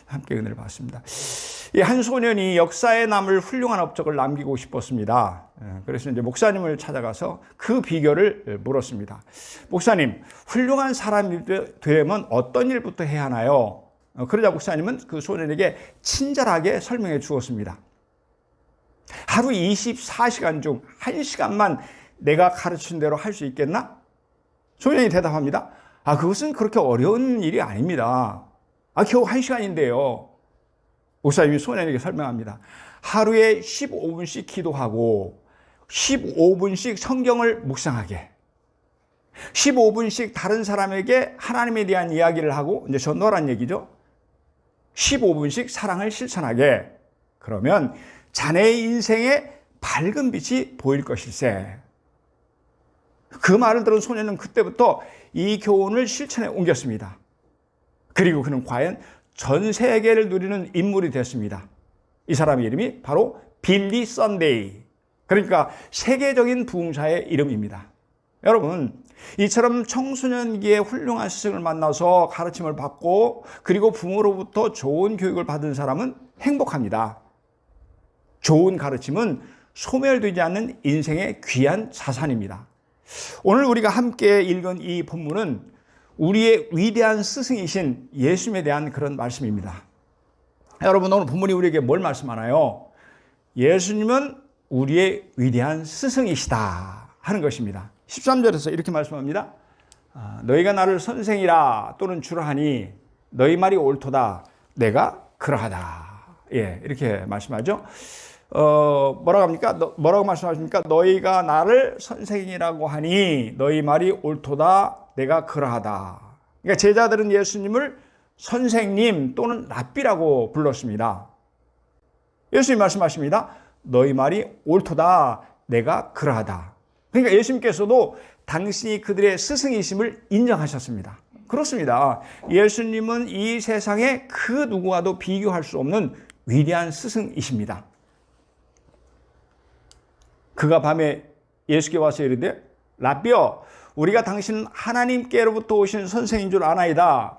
함께 은혜를 받습니다. 이 한 소년이 역사에 남을 훌륭한 업적을 남기고 싶었습니다. 그래서 이제 목사님을 찾아가서 그 비결을 물었습니다. 목사님, 훌륭한 사람이 되려면 어떤 일부터 해야 하나요? 그러자 목사님은 그 소년에게 친절하게 설명해 주었습니다. 하루 24시간 중 1시간만 내가 가르친 대로 할 수 있겠나? 소년이 대답합니다. 그것은 그렇게 어려운 일이 아닙니다. 겨우 1시간인데요. 목사님이 소년에게 설명합니다. 하루에 15분씩 기도하고 15분씩 성경을 묵상하게, 15분씩 다른 사람에게 하나님에 대한 이야기를 하고, 이제 전도란 얘기죠. 15분씩 사랑을 실천하게. 그러면 자네의 인생에 밝은 빛이 보일 것일세. 그 말을 들은 소년은 그때부터 이 교훈을 실천에 옮겼습니다. 그리고 그는 과연 전 세계를 누리는 인물이 됐습니다. 이 사람의 이름이 바로 빌리 선데이. 그러니까 세계적인 부흥사의 이름입니다. 여러분, 이처럼 청소년기에 훌륭한 스승을 만나서 가르침을 받고 그리고 부모로부터 좋은 교육을 받은 사람은 행복합니다. 좋은 가르침은 소멸되지 않는 인생의 귀한 자산입니다. 오늘 우리가 함께 읽은 이 본문은 우리의 위대한 스승이신 예수님에 대한 그런 말씀입니다. 여러분, 오늘 본문이 우리에게 뭘 말씀하나요? 예수님은 우리의 위대한 스승이시다 하는 것입니다. 13절에서 이렇게 말씀합니다. 너희가 나를 선생이라 또는 주라 하니 너희 말이 옳도다 내가 그러하다. 이렇게 말씀하죠. 뭐라고 합니까? 뭐라고 말씀하십니까? 너희가 나를 선생이라고 하니 너희 말이 옳도다 내가 그러하다. 그러니까 제자들은 예수님을 선생님 또는 랍비라고 불렀습니다. 예수님 말씀하십니다. 너희 말이 옳도다 내가 그러하다. 그러니까 예수님께서도 당신이 그들의 스승이심을 인정하셨습니다. 그렇습니다. 예수님은 이 세상에 그 누구와도 비교할 수 없는 위대한 스승이십니다. 그가 밤에 예수께 와서 이르되 랍비여 우리가 당신 하나님께로부터 오신 선생인 줄 아나이다.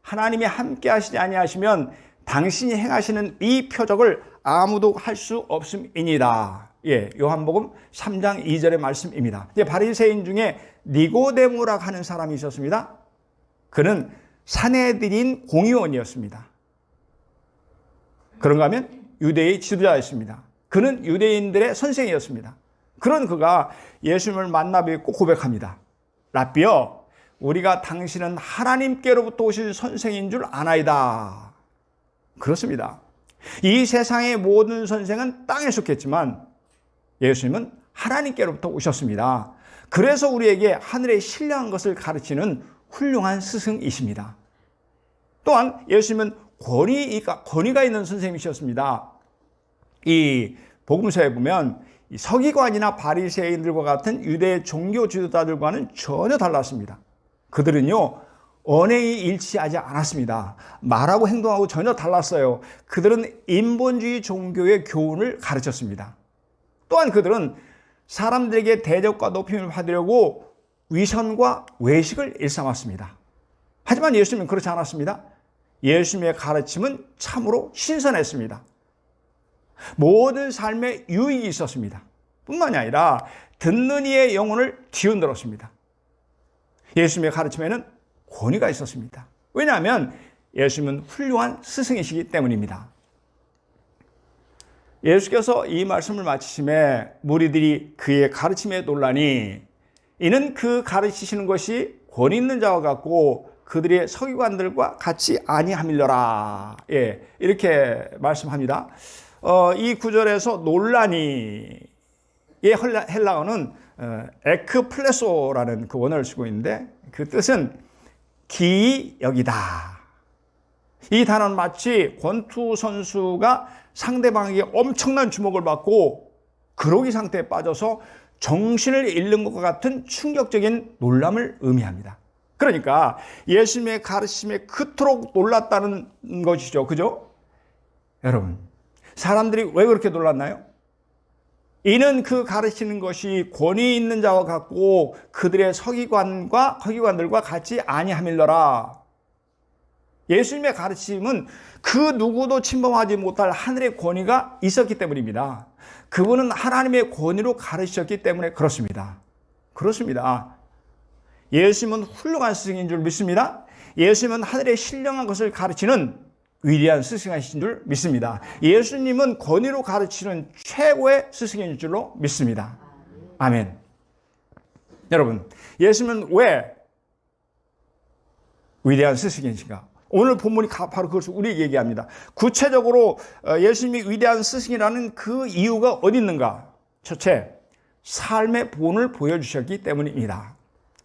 하나님이 함께 하시지 아니하시면 당신이 행하시는 이 표적을 아무도 할 수 없음이니이다. 요한복음 3장 2절의 말씀입니다. 바리새인 중에 니고데모라 하는 사람이 있었습니다. 그는 산헤드린 공의원이었습니다. 그런가 하면 유대의 지도자였습니다. 그는 유대인들의 선생이었습니다. 그런 그가 예수님을 만나 뵙고 고백합니다. 랍비여, 우리가 당신은 하나님께로부터 오신 선생인 줄 아나이다. 그렇습니다. 이 세상의 모든 선생은 땅에 속했지만 예수님은 하나님께로부터 오셨습니다. 그래서 우리에게 하늘의 신령한 것을 가르치는 훌륭한 스승이십니다. 또한 예수님은 권위가 있는 선생님이셨습니다. 이 복음서에 보면 서기관이나 바리새인들과 같은 유대 종교 지도자들과는 전혀 달랐습니다. 그들은요, 언행이 일치하지 않았습니다. 말하고 행동하고 전혀 달랐어요. 그들은 인본주의 종교의 교훈을 가르쳤습니다. 또한 그들은 사람들에게 대접과 높임을 받으려고 위선과 외식을 일삼았습니다. 하지만 예수님은 그렇지 않았습니다. 예수님의 가르침은 참으로 신선했습니다. 모든 삶에 유익이 있었습니다. 뿐만이 아니라 듣는 이의 영혼을 뒤흔들었습니다. 예수님의 가르침에는 권위가 있었습니다. 왜냐하면 예수님은 훌륭한 스승이시기 때문입니다. 예수께서 이 말씀을 마치심에 무리들이 그의 가르침에 놀라니 이는 그 가르치시는 것이 권위 있는 자와 같고 그들의 서기관들과 같이 아니함일러라. 이렇게 말씀합니다. 이 구절에서 논란이의 헬라어는 에크플레소라는 그 원어를 쓰고 있는데 그 뜻은 기이 여기다. 이 단어는 마치 권투 선수가 상대방에게 엄청난 주목을 받고 그러기 상태에 빠져서 정신을 잃는 것과 같은 충격적인 놀람을 의미합니다. 그러니까 예수님의 가르침에 그토록 놀랐다는 것이죠. 그죠? 여러분, 사람들이 왜 그렇게 놀랐나요? 이는 그 가르치는 것이 권위 있는 자와 같고 그들의 서기관들과 같이 아니함일러라. 예수님의 가르침은 그 누구도 침범하지 못할 하늘의 권위가 있었기 때문입니다. 그분은 하나님의 권위로 가르치셨기 때문에 그렇습니다. 그렇습니다. 예수님은 훌륭한 스승인 줄 믿습니다. 예수님은 하늘의 신령한 것을 가르치는 위대한 스승이신 줄 믿습니다. 예수님은 권위로 가르치는 최고의 스승인 줄로 믿습니다. 아멘. 여러분, 예수님은 왜 위대한 스승이신가? 오늘 본문이 바로 그것을 우리에게 얘기합니다. 구체적으로 예수님이 위대한 스승이라는 그 이유가 어디 있는가? 첫째, 삶의 본을 보여주셨기 때문입니다.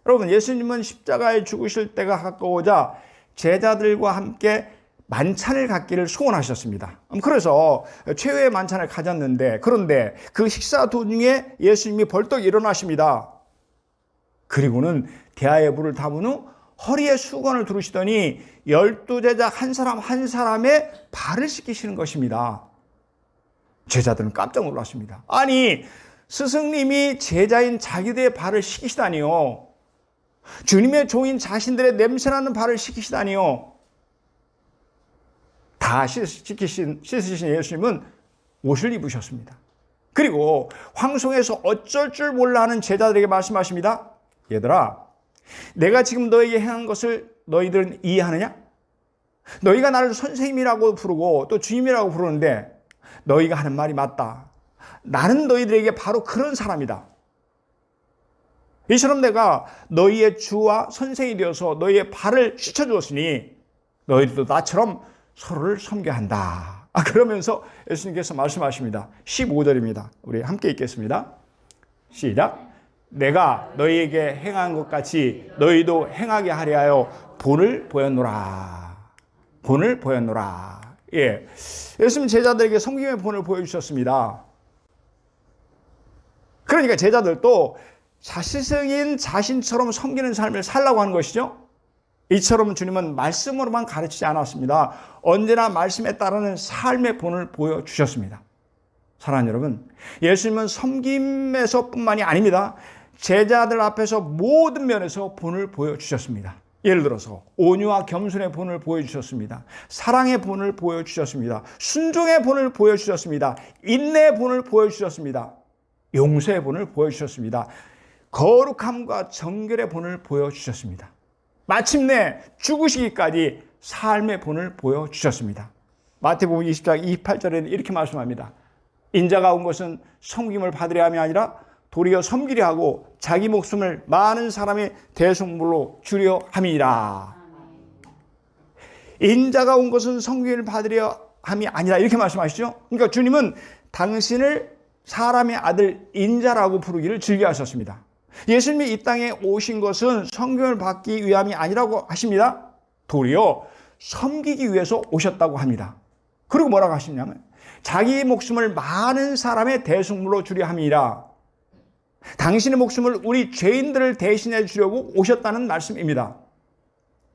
여러분, 예수님은 십자가에 죽으실 때가 가까워오자 제자들과 함께 만찬을 갖기를 소원하셨습니다. 그래서 최후의 만찬을 가졌는데, 그런데 그 식사 도중에 예수님이 벌떡 일어나십니다. 그리고는 대야의 불을 담은 후 허리에 수건을 두르시더니 12제자 한 사람 한 사람의 발을 씻기시는 것입니다. 제자들은 깜짝 놀랐습니다. 아니, 스승님이 제자인 자기들의 발을 씻기시다니요. 주님의 종인 자신들의 냄새나는 발을 씻기시다니요. 다 씻으신 예수님은 옷을 입으셨습니다. 그리고 황송해서 어쩔 줄 몰라 하는 제자들에게 말씀하십니다. 얘들아, 내가 지금 너에게 행한 것을 너희들은 이해하느냐? 너희가 나를 선생님이라고 부르고 또 주님이라고 부르는데 너희가 하는 말이 맞다. 나는 너희들에게 바로 그런 사람이다. 이처럼 내가 너희의 주와 선생이 되어서 너희의 발을 씻어주었으니 너희들도 나처럼 서로를 섬겨야 한다. 그러면서 예수님께서 말씀하십니다. 15절입니다. 우리 함께 읽겠습니다. 시작. 내가 너희에게 행한 것 같이 너희도 행하게 하려 하여 본을 보였노라. 본을 보였노라. 예. 예수님 제자들에게 섬김의 본을 보여주셨습니다. 그러니까 제자들도 자신인 자신처럼 섬기는 삶을 살라고 하는 것이죠. 이처럼 주님은 말씀으로만 가르치지 않았습니다. 언제나 말씀에 따르는 삶의 본을 보여주셨습니다. 사랑하는 여러분, 예수님은 섬김에서 뿐만이 아닙니다. 제자들 앞에서 모든 면에서 본을 보여주셨습니다. 예를 들어서 온유와 겸손의 본을 보여주셨습니다. 사랑의 본을 보여주셨습니다. 순종의 본을 보여주셨습니다. 인내의 본을 보여주셨습니다. 용서의 본을 보여주셨습니다. 거룩함과 정결의 본을 보여주셨습니다. 마침내 죽으시기까지 삶의 본을 보여주셨습니다. 마태복음 20장 28절에는 이렇게 말씀합니다. 인자가 온 것은 섬김을 받으려 함이 아니라 도리어 섬기려 하고 자기 목숨을 많은 사람의 대속물로 주려 함이라. 인자가 온 것은 섬김을 받으려 함이 아니라 이렇게 말씀하시죠. 그러니까 주님은 당신을 사람의 아들 인자라고 부르기를 즐겨하셨습니다. 예수님이 이 땅에 오신 것은 섬김을 받기 위함이 아니라고 하십니다. 도리어 섬기기 위해서 오셨다고 합니다. 그리고 뭐라고 하시냐면 자기 목숨을 많은 사람의 대속물로 주려 함이라. 당신의 목숨을 우리 죄인들을 대신해 주려고 오셨다는 말씀입니다.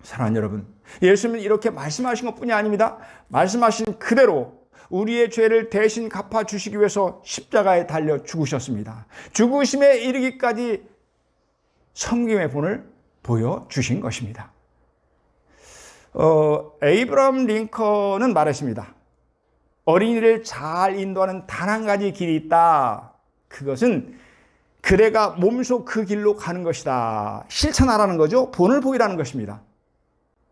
사랑하는 여러분, 예수님은 이렇게 말씀하신 것뿐이 아닙니다. 말씀하신 그대로 우리의 죄를 대신 갚아주시기 위해서 십자가에 달려 죽으셨습니다. 죽으심에 이르기까지 섬김의 본을 보여주신 것입니다. 에이브러함 링컨은 말했습니다. 어린이를 잘 인도하는 단 한 가지 길이 있다. 그것은 그대가 몸소 그 길로 가는 것이다. 실천하라는 거죠. 본을 보이라는 것입니다.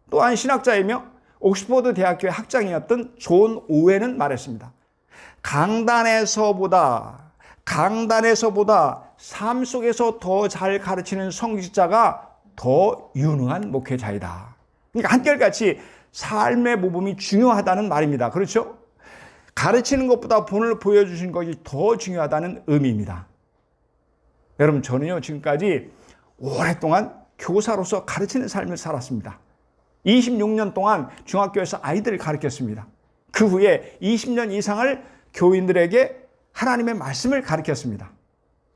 또한 신학자이며 옥스퍼드 대학교의 학장이었던 존 오웬은 말했습니다. 강단에서보다 삶 속에서 더 잘 가르치는 성직자가 더 유능한 목회자이다. 그러니까 한결같이 삶의 모범이 중요하다는 말입니다. 그렇죠? 가르치는 것보다 본을 보여주신 것이 더 중요하다는 의미입니다. 여러분, 저는요 지금까지 오랫동안 교사로서 가르치는 삶을 살았습니다. 26년 동안 중학교에서 아이들을 가르쳤습니다. 그 후에 20년 이상을 교인들에게 하나님의 말씀을 가르쳤습니다.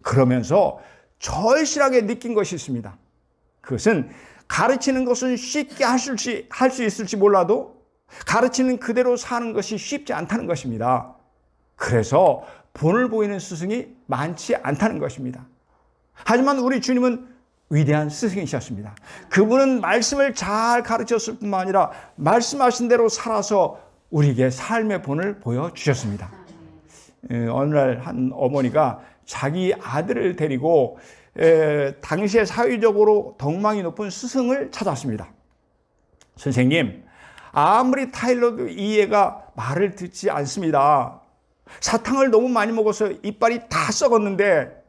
그러면서 절실하게 느낀 것이 있습니다. 그것은 가르치는 것은 쉽게 할 수 있을지 몰라도 가르치는 그대로 사는 것이 쉽지 않다는 것입니다. 그래서 본을 보이는 스승이 많지 않다는 것입니다. 하지만 우리 주님은 위대한 스승이셨습니다. 그분은 말씀을 잘 가르쳤을 뿐만 아니라 말씀하신 대로 살아서 우리에게 삶의 본을 보여주셨습니다. 어느 날 한 어머니가 자기 아들을 데리고 당시에 사회적으로 덕망이 높은 스승을 찾았습니다. 선생님, 아무리 타일러도 이 애가 말을 듣지 않습니다. 사탕을 너무 많이 먹어서 이빨이 다 썩었는데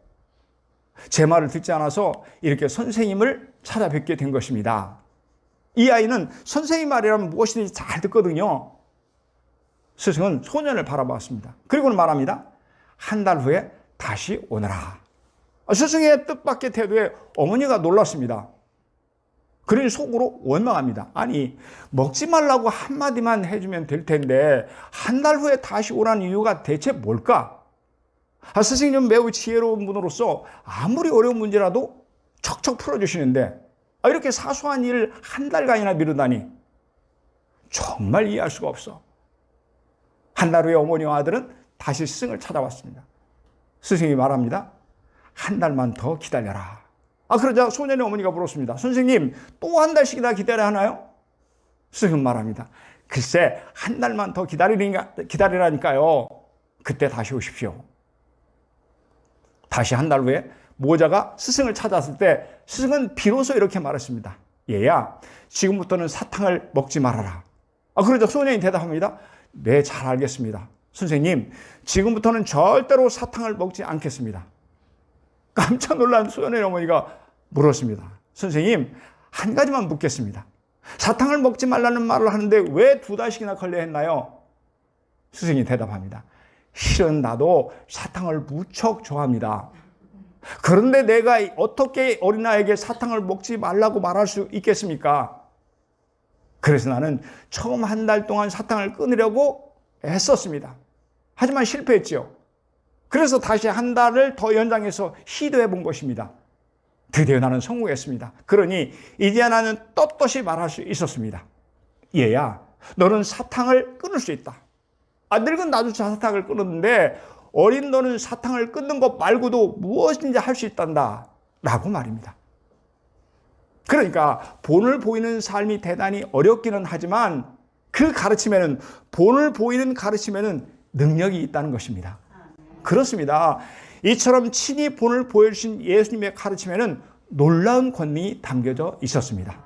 제 말을 듣지 않아서 이렇게 선생님을 찾아뵙게 된 것입니다. 이 아이는 선생님 말이라면 무엇이든지 잘 듣거든요. 스승은 소년을 바라봤습니다. 그리고는 말합니다. 한 달 후에 다시 오너라. 스승의 뜻밖의 태도에 어머니가 놀랐습니다. 그러니 속으로 원망합니다. 아니, 먹지 말라고 한마디만 해주면 될 텐데 한 달 후에 다시 오라는 이유가 대체 뭘까? 스승님은 매우 지혜로운 분으로서 아무리 어려운 문제라도 척척 풀어주시는데 이렇게 사소한 일을 한 달간이나 미루다니 정말 이해할 수가 없어. 한 달 후에 어머니와 아들은 다시 스승을 찾아왔습니다. 스승이 말합니다. 한 달만 더 기다려라. 그러자 소년의 어머니가 물었습니다. 선생님, 또 한 달씩이나 기다려야 하나요? 스승은 말합니다. 글쎄, 한 달만 더 기다리라니까요. 그때 다시 오십시오. 다시 한 달 후에 모자가 스승을 찾았을 때 스승은 비로소 이렇게 말했습니다. 얘야, 지금부터는 사탕을 먹지 말아라. 그러자 소년이 대답합니다. 네, 잘 알겠습니다. 선생님, 지금부터는 절대로 사탕을 먹지 않겠습니다. 깜짝 놀란 소년의 어머니가 물었습니다. 선생님, 한 가지만 묻겠습니다. 사탕을 먹지 말라는 말을 하는데 왜 2달씩이나 걸려야 했나요? 스승이 대답합니다. 실은 나도 사탕을 무척 좋아합니다. 그런데 내가 어떻게 어린아이에게 사탕을 먹지 말라고 말할 수 있겠습니까? 그래서 나는 처음 한 달 동안 사탕을 끊으려고 애썼습니다. 하지만 실패했죠. 그래서 다시 한 달을 더 연장해서 시도해 본 것입니다. 드디어 나는 성공했습니다. 그러니 이제 나는 떳떳이 말할 수 있었습니다. 얘야, 너는 사탕을 끊을 수 있다. 늙은 나조차 사탕을 끊었는데 어린 너는 사탕을 끊는 것 말고도 무엇인지 할 수 있단다. 라고 말입니다. 그러니까 본을 보이는 삶이 대단히 어렵기는 하지만 그 가르침에는, 본을 보이는 가르침에는 능력이 있다는 것입니다. 그렇습니다. 이처럼 친히 본을 보여주신 예수님의 가르침에는 놀라운 권능이 담겨져 있었습니다.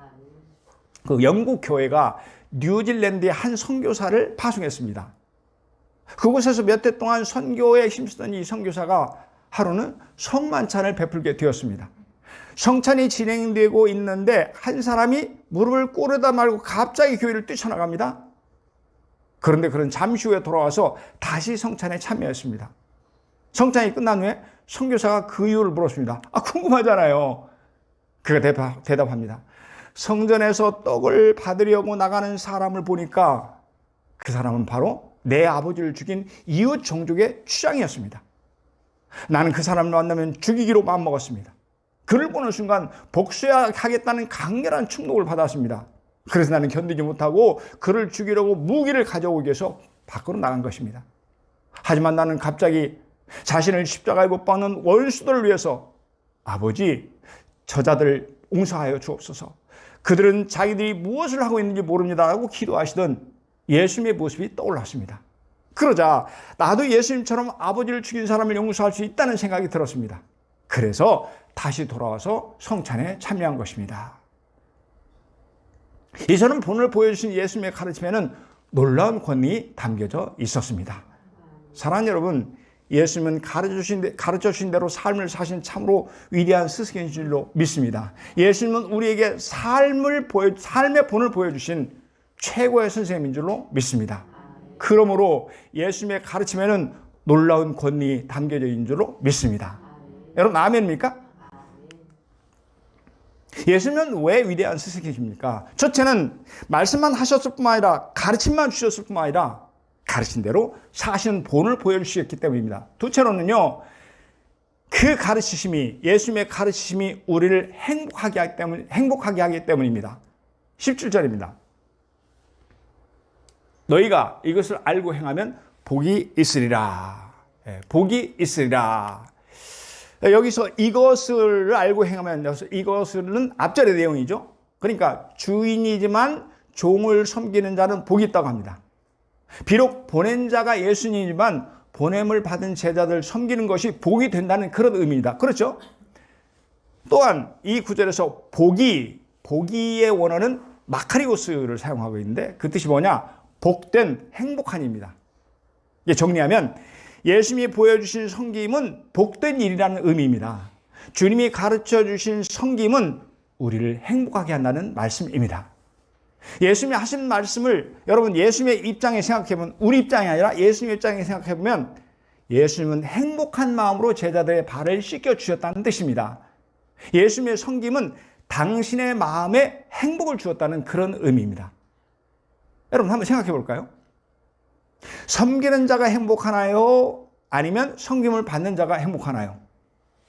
그 영국 교회가 뉴질랜드의 한 선교사를 파송했습니다. 그곳에서 몇 해 동안 선교에 힘쓰던 이 선교사가 하루는 성만찬을 베풀게 되었습니다. 성찬이 진행되고 있는데 한 사람이 무릎을 꿇으다 말고 갑자기 교회를 뛰쳐나갑니다. 그런데 그는 잠시 후에 돌아와서 다시 성찬에 참여했습니다. 성찬이 끝난 후에 선교사가 그 이유를 물었습니다. 궁금하잖아요. 그가 대답합니다. 성전에서 떡을 받으려고 나가는 사람을 보니까 그 사람은 바로 내 아버지를 죽인 이웃 종족의 추장이었습니다. 나는 그 사람을 만나면 죽이기로 마음먹었습니다. 그를 보는 순간 복수하겠다는 강렬한 충동을 받았습니다. 그래서 나는 견디지 못하고 그를 죽이려고 무기를 가져오기 위해서 밖으로 나간 것입니다. 하지만 나는 갑자기 자신을 십자가에 못 박는 원수들을 위해서 아버지, 저자들 용서하여 주옵소서. 그들은 자기들이 무엇을 하고 있는지 모릅니다 라고 기도하시던 예수님의 모습이 떠올랐습니다. 그러자 나도 예수님처럼 아버지를 죽인 사람을 용서할 수 있다는 생각이 들었습니다. 그래서 다시 돌아와서 성찬에 참여한 것입니다. 이처럼 본을 보여주신 예수님의 가르침에는 놀라운 권능이 담겨져 있었습니다. 사랑하는 여러분, 예수님은 가르쳐주신 대로 삶을 사신 참으로 위대한 스승인 줄로 믿습니다. 예수님은 우리에게 삶의 본을 보여주신 최고의 선생님인 줄로 믿습니다. 그러므로 예수님의 가르침에는 놀라운 권능이 담겨져 있는 줄로 믿습니다. 여러분, 아멘입니까? 예수님은 왜 위대한 스승이십니까? 첫째는 말씀만 하셨을 뿐만 아니라 가르침만 주셨을 뿐만 아니라 가르친 대로 사시는 본을 보여주셨기 때문입니다. 둘째로는요, 그 가르치심이, 예수님의 가르치심이 우리를 행복하게 하기 때문입니다. 17절입니다. 너희가 이것을 알고 행하면 복이 있으리라. 복이 있으리라. 여기서 이것을 알고 행하면, 이것은 앞절의 내용이죠. 그러니까 주인이지만 종을 섬기는 자는 복이 있다고 합니다. 비록 보낸 자가 예수님이지만 보냄을 받은 제자들 섬기는 것이 복이 된다는 그런 의미입니다. 그렇죠? 또한 이 구절에서 복이의 원어는 마카리오스를 사용하고 있는데 그 뜻이 뭐냐? 복된, 행복한입니다. 이게 정리하면 예수님이 보여주신 섬김은 복된 일이라는 의미입니다. 주님이 가르쳐 주신 섬김은 우리를 행복하게 한다는 말씀입니다. 예수님이 하신 말씀을 여러분 예수님의 입장에 생각해보면, 우리 입장이 아니라 예수님의 입장에 생각해보면 예수님은 행복한 마음으로 제자들의 발을 씻겨주셨다는 뜻입니다. 예수님의 섬김은 당신의 마음에 행복을 주었다는 그런 의미입니다. 여러분 한번 생각해 볼까요? 섬기는 자가 행복하나요? 아니면 섬김을 받는 자가 행복하나요?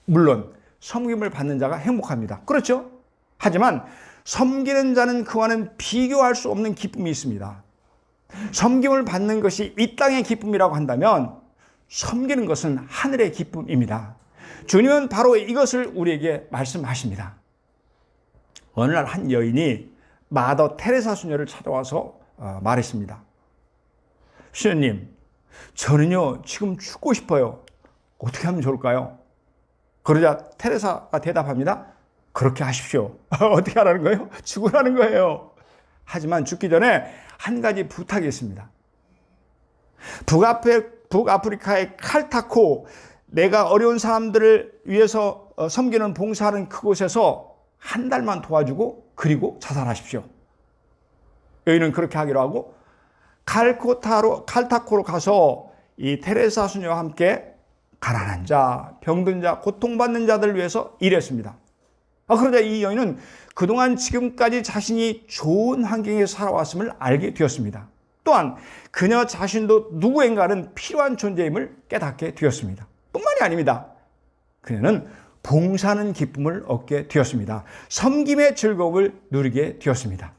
물론 섬김을 받는 자가 행복합니다. 그렇죠? 하지만 섬기는 자는 그와는 비교할 수 없는 기쁨이 있습니다. 섬김을 받는 것이 이 땅의 기쁨이라고 한다면 섬기는 것은 하늘의 기쁨입니다. 주님은 바로 이것을 우리에게 말씀하십니다. 어느 날 한 여인이 마더 테레사 수녀를 찾아와서 말했습니다. 수녀님, 저는요 지금 죽고 싶어요. 어떻게 하면 좋을까요? 그러자 테레사가 대답합니다. 그렇게 하십시오. 어떻게 하라는 거예요? 죽으라는 거예요. 하지만 죽기 전에 한 가지 부탁이 있습니다. 북아프리카의 칼타코, 내가 어려운 사람들을 위해서 섬기는 봉사하는 그곳에서 한 달만 도와주고 그리고 자살하십시오. 여인은 그렇게 하기로 하고 칼타코로 가서 이 테레사 수녀와 함께 가난한 자, 병든 자, 고통받는 자들을 위해서 일했습니다. 그러자 이 여인은 그동안 지금까지 자신이 좋은 환경에 살아왔음을 알게 되었습니다. 또한 그녀 자신도 누구인가는 필요한 존재임을 깨닫게 되었습니다. 뿐만이 아닙니다. 그녀는 봉사하는 기쁨을 얻게 되었습니다. 섬김의 즐거움을 누리게 되었습니다.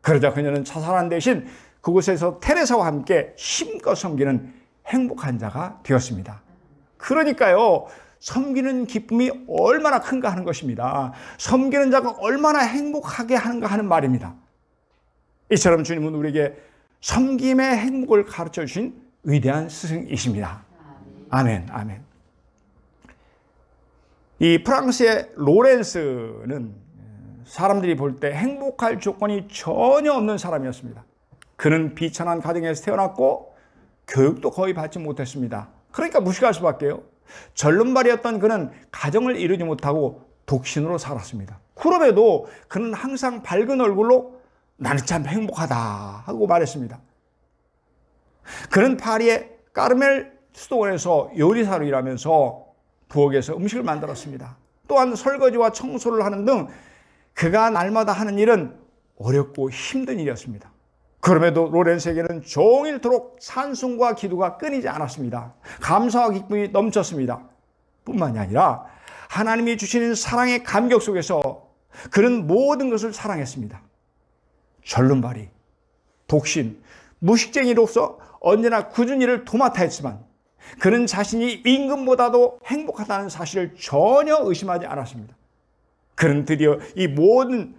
그러자 그녀는 자살한 대신 그곳에서 테레사와 함께 힘껏 섬기는 행복한 자가 되었습니다. 그러니까요, 섬기는 기쁨이 얼마나 큰가 하는 것입니다. 섬기는 자가 얼마나 행복하게 하는가 하는 말입니다. 이처럼 주님은 우리에게 섬김의 행복을 가르쳐 주신 위대한 스승이십니다. 아멘, 아멘. 이 프랑스의 로렌스는 사람들이 볼 때 행복할 조건이 전혀 없는 사람이었습니다. 그는 비천한 가정에서 태어났고 교육도 거의 받지 못했습니다. 그러니까 무식할 수밖에요. 절름발이었던 그는 가정을 이루지 못하고 독신으로 살았습니다. 그럼에도 그는 항상 밝은 얼굴로 나는 참 행복하다 하고 말했습니다. 그는 파리의 까르멜 수도원에서 요리사로 일하면서 부엌에서 음식을 만들었습니다. 또한 설거지와 청소를 하는 등 그가 날마다 하는 일은 어렵고 힘든 일이었습니다. 그럼에도 로렌스에게는 종일토록 찬송과 기도가 끊이지 않았습니다. 감사와 기쁨이 넘쳤습니다. 뿐만이 아니라 하나님이 주시는 사랑의 감격 속에서 그는 모든 것을 사랑했습니다. 절름발이, 독신, 무식쟁이로서 언제나 굳은 일을 도맡아 했지만 그는 자신이 임금보다도 행복하다는 사실을 전혀 의심하지 않았습니다. 그는 드디어 이 모든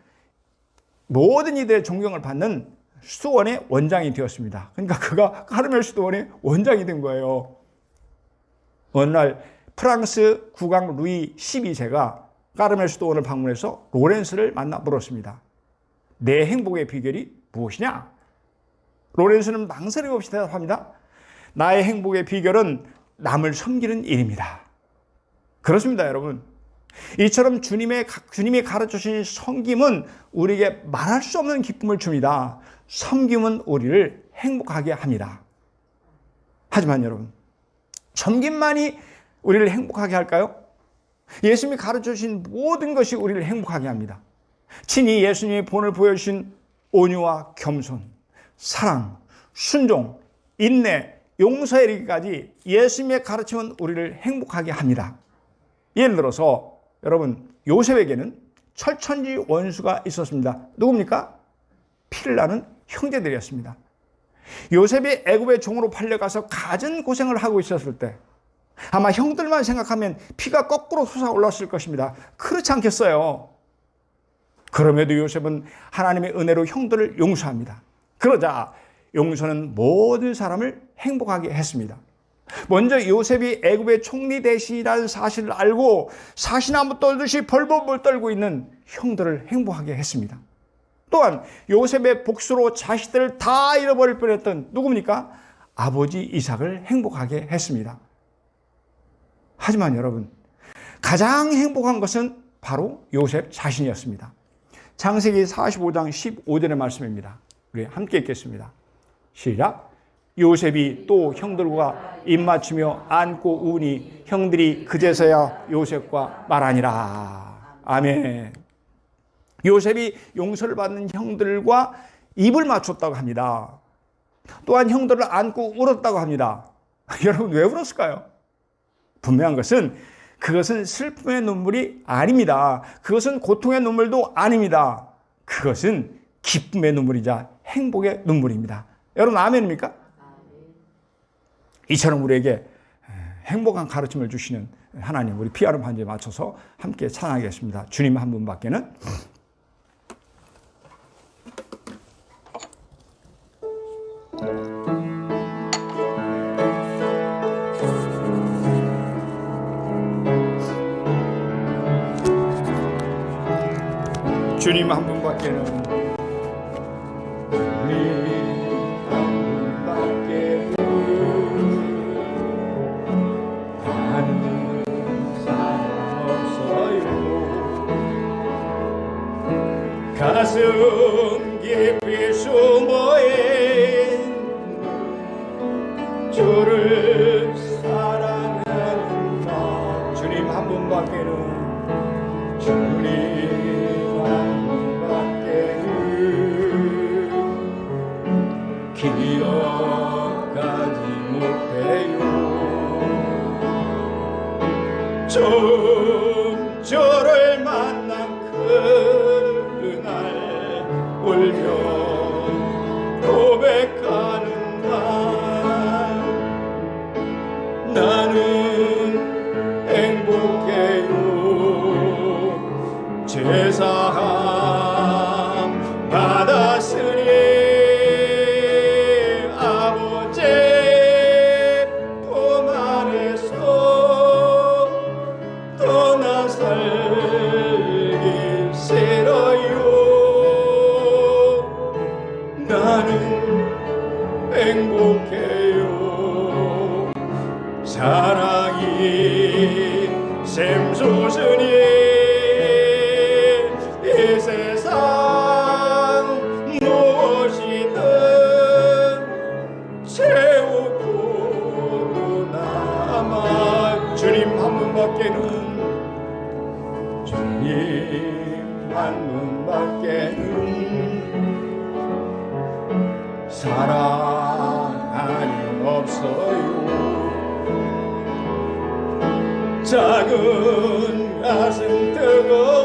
이들의 존경을 받는 수도원의 원장이 되었습니다. 그러니까 그가 까르멜 수도원의 원장이 된 거예요. 어느 날 프랑스 국왕 루이 12세가 까르멜 수도원을 방문해서 로렌스를 만나 물었습니다. 내 행복의 비결이 무엇이냐? 로렌스는 망설임 없이 대답합니다. 나의 행복의 비결은 남을 섬기는 일입니다. 그렇습니다, 여러분. 이처럼 주님이 가르쳐 주신 섬김은 우리에게 말할 수 없는 기쁨을 줍니다. 섬김은 우리를 행복하게 합니다. 하지만 여러분, 섬김만이 우리를 행복하게 할까요? 예수님이 가르쳐 주신 모든 것이 우리를 행복하게 합니다. 친히 예수님의 본을 보여주신 온유와 겸손, 사랑, 순종, 인내, 용서에 이르기까지 예수님의 가르침은 우리를 행복하게 합니다. 예를 들어서 여러분, 요셉에게는 철천지 원수가 있었습니다. 누굽니까? 피를 나는 형제들이었습니다. 요셉이 애굽의 종으로 팔려가서 갖은 고생을 하고 있었을 때 아마 형들만 생각하면 피가 거꾸로 솟아올랐을 것입니다. 그렇지 않겠어요? 그럼에도 요셉은 하나님의 은혜로 형들을 용서합니다. 그러자 용서는 모든 사람을 행복하게 했습니다. 먼저 요셉이 애굽의 총리 대신이라는 사실을 알고 사시나무 떨듯이 벌벌벌 떨고 있는 형들을 행복하게 했습니다. 또한 요셉의 복수로 자식들을 다 잃어버릴 뻔했던 누굽니까? 아버지 이삭을 행복하게 했습니다. 하지만 여러분, 가장 행복한 것은 바로 요셉 자신이었습니다. 창세기 45장 15절의 말씀입니다. 우리 함께 읽겠습니다. 시작. 요셉이 또 형들과 입맞추며 안고 우니 형들이 그제서야 요셉과 말하니라. 아멘. 요셉이 용서를 받는 형들과 입을 맞췄다고 합니다. 또한 형들을 안고 울었다고 합니다. 여러분, 왜 울었을까요? 분명한 것은 그것은 슬픔의 눈물이 아닙니다. 그것은 고통의 눈물도 아닙니다. 그것은 기쁨의 눈물이자 행복의 눈물입니다. 여러분, 아멘입니까? 이처럼 우리에게 행복한 가르침을 주시는 하나님, 우리 피아노 반주에 맞춰서 함께 찬양하겠습니다. 주님 한 분밖에는. 주님 한 분밖에는, 주님 한 분밖에는 아는 사람 없어요. 가슴 깊이 숨어있는 주를 사랑하는 나. 주님 한 분밖에는, 주님 기억하지 못해요. 처음 저를 만난 그날 울며 고백하는 날, 나는 행복해요. 제사함 받았으니 행복해요. 사랑이 샘솟으니 이 세상 무엇이든 채우고 남아. 주님 한 분밖에는, 주님 한 분밖에는 사랑이 없어요. 작은 가슴 뜨겁게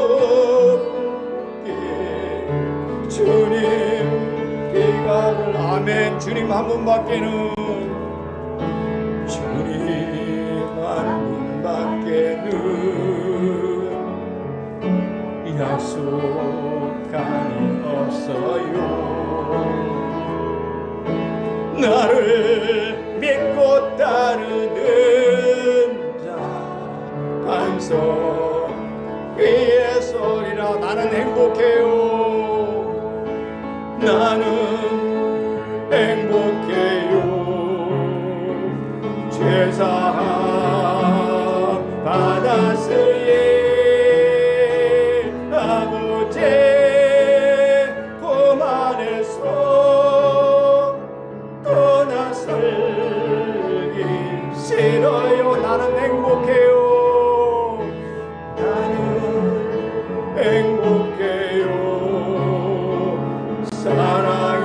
주님 기각을. 아멘. 주님 한 분밖에는, 주님 한 분밖에는 약속함이 없어요. 나를 믿고 따르는 자 반석 위에 서리라. 나는 행복해요. 나는 행복해요. 죄사함 받았으니 아버지 품 안에서 떠나 살기 싫어요. 나는 행복해요. 나는 행복해요. 사랑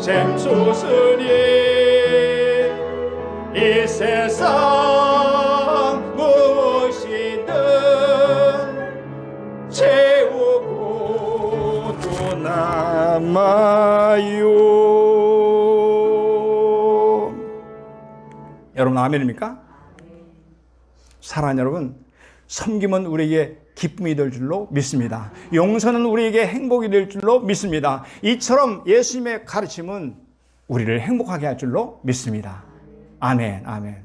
샘솟으니 이 세상 무엇이든 채우고도 남아요. 여러분 아멘입니까? 사랑하는 여러분, 섬김은 우리에게 기쁨이 될 줄로 믿습니다. 용서는 우리에게 행복이 될 줄로 믿습니다. 이처럼 예수님의 가르침은 우리를 행복하게 할 줄로 믿습니다. 아멘, 아멘.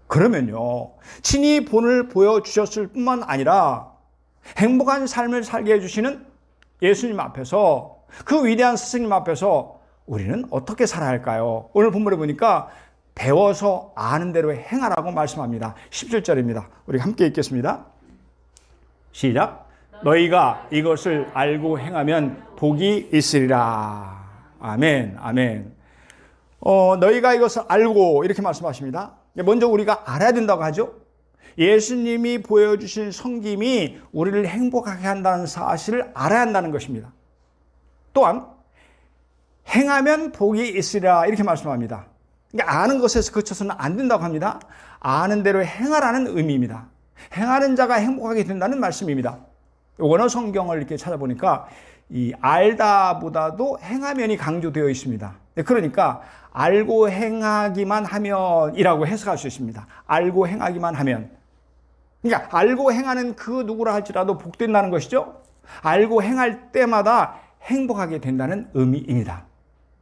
그러면요, 친히 본을 보여주셨을 뿐만 아니라 행복한 삶을 살게 해주시는 예수님 앞에서, 그 위대한 스승님 앞에서 우리는 어떻게 살아야 할까요? 오늘 본문에 보니까 배워서 아는 대로 행하라고 말씀합니다. 17절입니다. 우리 함께 읽겠습니다. 시작. 너희가 이것을 알고 행하면 복이 있으리라. 아멘, 아멘. 너희가 이것을 알고 이렇게 말씀하십니다. 먼저 우리가 알아야 된다고 하죠. 예수님이 보여주신 섬김이 우리를 행복하게 한다는 사실을 알아야 한다는 것입니다. 또한 행하면 복이 있으리라 이렇게 말씀합니다. 그러니까 아는 것에서 그쳐서는 안 된다고 합니다. 아는 대로 행하라는 의미입니다. 행하는 자가 행복하게 된다는 말씀입니다. 원어 성경을 이렇게 찾아보니까 이 알다보다도 행하면이 강조되어 있습니다. 그러니까 알고 행하기만 하면이라고 해석할 수 있습니다. 알고 행하기만 하면. 그러니까 알고 행하는 그 누구라 할지라도 복된다는 것이죠. 알고 행할 때마다 행복하게 된다는 의미입니다.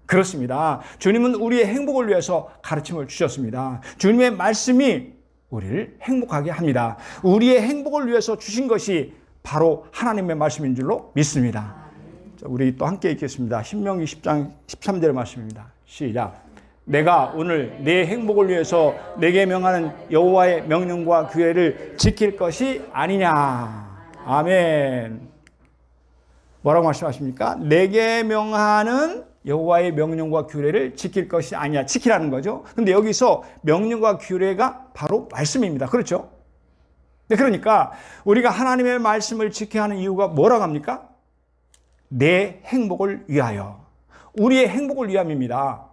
그렇습니다. 주님은 우리의 행복을 위해서 가르침을 주셨습니다. 주님의 말씀이 우리를 행복하게 합니다. 우리의 행복을 위해서 주신 것이 바로 하나님의 말씀인 줄로 믿습니다. 자, 우리 또 함께 읽겠습니다. 신명기 10장 13절 말씀입니다. 시작. 내가 오늘 내 행복을 위해서 내게 명하는 여호와의 명령과 규례를 지킬 것이 아니냐. 아멘. 뭐라고 말씀하십니까? 내게 명하는 여호와의 명령과 규례를 지킬 것이 아니야. 지키라는 거죠. 근데 여기서 명령과 규례가 바로 말씀입니다. 그렇죠? 그러니까 우리가 하나님의 말씀을 지켜야 하는 이유가 뭐라고 합니까? 내 행복을 위하여. 우리의 행복을 위함입니다.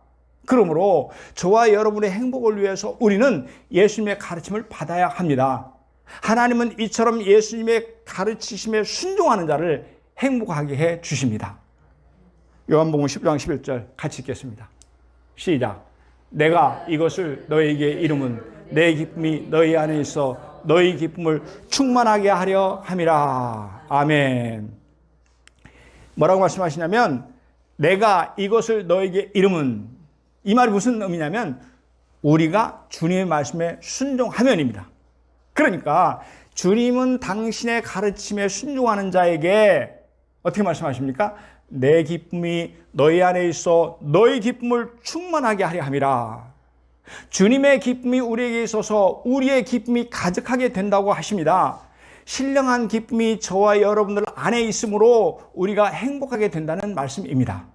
그러므로 저와 여러분의 행복을 위해서 우리는 예수님의 가르침을 받아야 합니다. 하나님은 이처럼 예수님의 가르치심에 순종하는 자를 행복하게 해 주십니다. 요한복음 10장 11절 같이 읽겠습니다. 시작. 내가 이것을 너희에게 이름은 내 기쁨이 너희 안에 있어 너희 기쁨을 충만하게 하려 함이라. 아멘. 뭐라고 말씀하시냐면 내가 이것을 너희에게 이름은, 이 말이 무슨 의미냐면 우리가 주님의 말씀에 순종하면입니다. 그러니까 주님은 당신의 가르침에 순종하는 자에게 어떻게 말씀하십니까? 내 기쁨이 너희 안에 있어 너희 기쁨을 충만하게 하려 함이라. 주님의 기쁨이 우리에게 있어서 우리의 기쁨이 가득하게 된다고 하십니다. 신령한 기쁨이 저와 여러분들 안에 있으므로 우리가 행복하게 된다는 말씀입니다.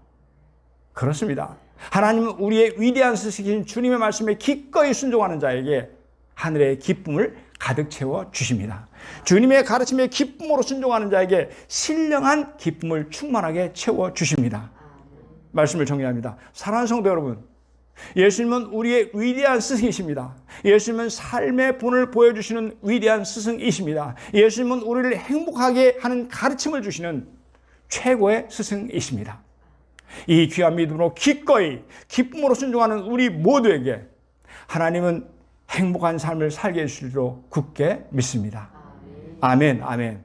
그렇습니다. 하나님은 우리의 위대한 스승이신 주님의 말씀에 기꺼이 순종하는 자에게 하늘의 기쁨을 가득 채워 주십니다. 주님의 가르침에 기쁨으로 순종하는 자에게 신령한 기쁨을 충만하게 채워 주십니다. 말씀을 정리합니다. 사랑하는 성도 여러분, 예수님은 우리의 위대한 스승이십니다. 예수님은 삶의 본을 보여주시는 위대한 스승이십니다. 예수님은 우리를 행복하게 하는 가르침을 주시는 최고의 스승이십니다. 이 귀한 믿음으로 기꺼이 기쁨으로 순종하는 우리 모두에게 하나님은 행복한 삶을 살게 해주실 줄로 굳게 믿습니다. 아멘, 아멘.